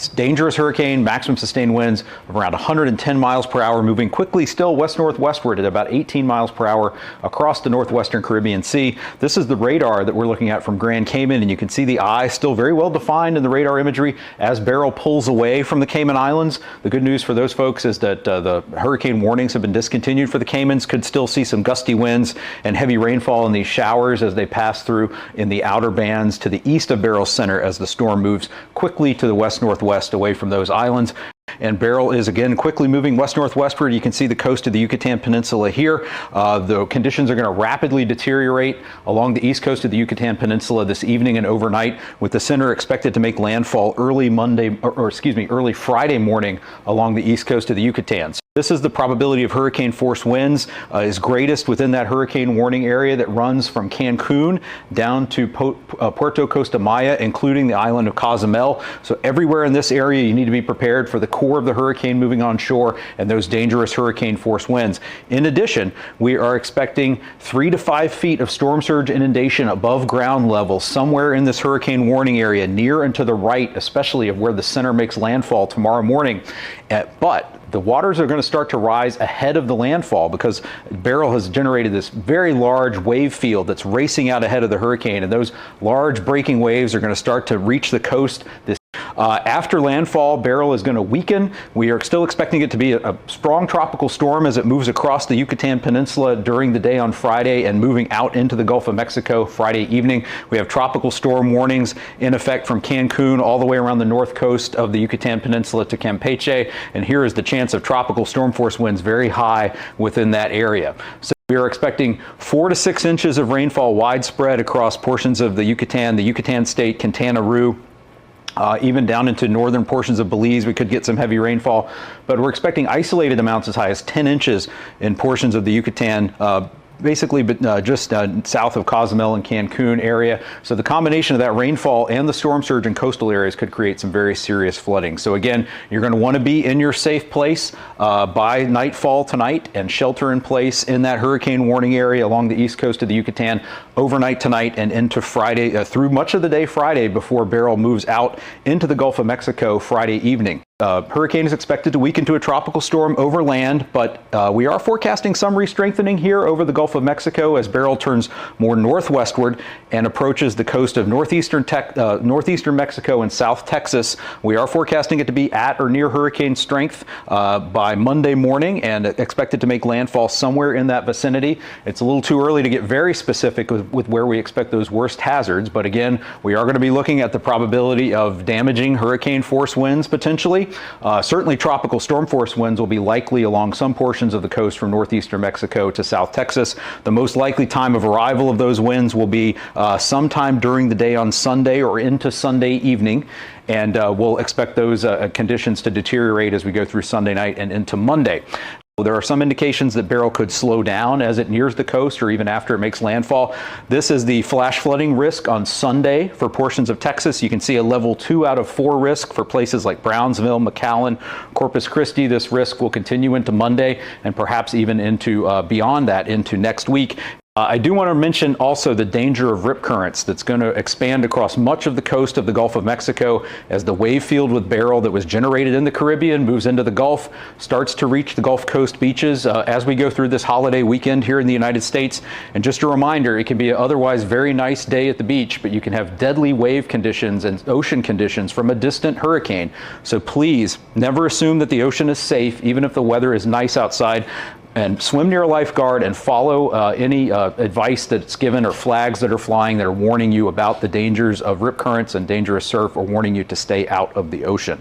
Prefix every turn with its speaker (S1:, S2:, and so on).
S1: dangerous hurricane, maximum sustained winds of around 110 miles per hour, moving quickly still west-northwestward at about 18 miles per hour across the northwestern Caribbean Sea. This is the radar that we're looking at from Grand Cayman, and you can see the eye still very well defined in the radar imagery as Beryl pulls away from the Cayman Islands. The good news for those folks is that the hurricane warnings have been discontinued for the Caymans. Could still see some gusty winds and heavy rainfall in these showers as they pass through in the outer bands to the east of Beryl's center as the storm moves quickly to the west-northwest away from those islands. And Beryl is again quickly moving west-northwestward. You can see the coast of the Yucatan Peninsula here. The conditions are going to rapidly deteriorate along the east coast of the Yucatan Peninsula this evening and overnight, with the center expected to make landfall early Friday morning along the east coast of the Yucatan. This is the probability of hurricane force winds is greatest within that hurricane warning area that runs from Cancun down to Puerto Costa Maya, including the island of Cozumel. So everywhere in this area, you need to be prepared for the core of the hurricane moving on shore and those dangerous hurricane force winds. In addition, we are expecting 3 to 5 feet of storm surge inundation above ground level somewhere in this hurricane warning area, near and to the right, especially of where the center makes landfall tomorrow morning. But the waters are going to start to rise ahead of the landfall because Beryl has generated this very large wave field that's racing out ahead of the hurricane, and those large breaking waves are going to start to reach the coast. After landfall, Beryl is going to weaken. We are still expecting it to be a strong tropical storm as it moves across the Yucatan Peninsula during the day on Friday and moving out into the Gulf of Mexico Friday evening. We have tropical storm warnings in effect from Cancun all the way around the north coast of the Yucatan Peninsula to Campeche, and here is the chance of tropical storm force winds very high within that area. So we are expecting 4 to 6 inches of rainfall widespread across portions of the Yucatan state, Quintana Roo, even down into northern portions of Belize. We could get some heavy rainfall, but we're expecting isolated amounts as high as 10 inches in portions of the Yucatan, basically just south of Cozumel and Cancun area. So the combination of that rainfall and the storm surge in coastal areas could create some very serious flooding. So again, you're going to want to be in your safe place by nightfall tonight and shelter in place in that hurricane warning area along the east coast of the Yucatan overnight tonight and into Friday, through much of the day Friday before Beryl moves out into the Gulf of Mexico Friday evening. Hurricane is expected to weaken to a tropical storm over land, but we are forecasting some re-strengthening here over the Gulf of Mexico as Beryl turns more northwestward and approaches the coast of northeastern Mexico and South Texas. We are forecasting it to be at or near hurricane strength by Monday morning and expected to make landfall somewhere in that vicinity. It's a little too early to get very specific with where we expect those worst hazards, but again, we are going to be looking at the probability of damaging hurricane force winds potentially. Certainly tropical storm force winds will be likely along some portions of the coast from northeastern Mexico to South Texas. The most likely time of arrival of those winds will be sometime during the day on Sunday or into Sunday evening. And we'll expect those conditions to deteriorate as we go through Sunday night and into Monday. There are some indications that Beryl could slow down as it nears the coast or even after it makes landfall. This is the flash flooding risk on Sunday for portions of Texas. You can see a level 2 out of 4 risk for places like Brownsville, McAllen, Corpus Christi. This risk will continue into Monday and perhaps even into beyond that into next week. I do want to mention also the danger of rip currents that's going to expand across much of the coast of the Gulf of Mexico as the wave field with Beryl that was generated in the Caribbean moves into the Gulf, starts to reach the Gulf Coast beaches as we go through this holiday weekend here in the United States. And just a reminder, it can be an otherwise very nice day at the beach, but you can have deadly wave conditions and ocean conditions from a distant hurricane. So please never assume that the ocean is safe, even if the weather is nice outside. And swim near a lifeguard and follow any advice that's given or flags that are flying that are warning you about the dangers of rip currents and dangerous surf or warning you to stay out of the ocean.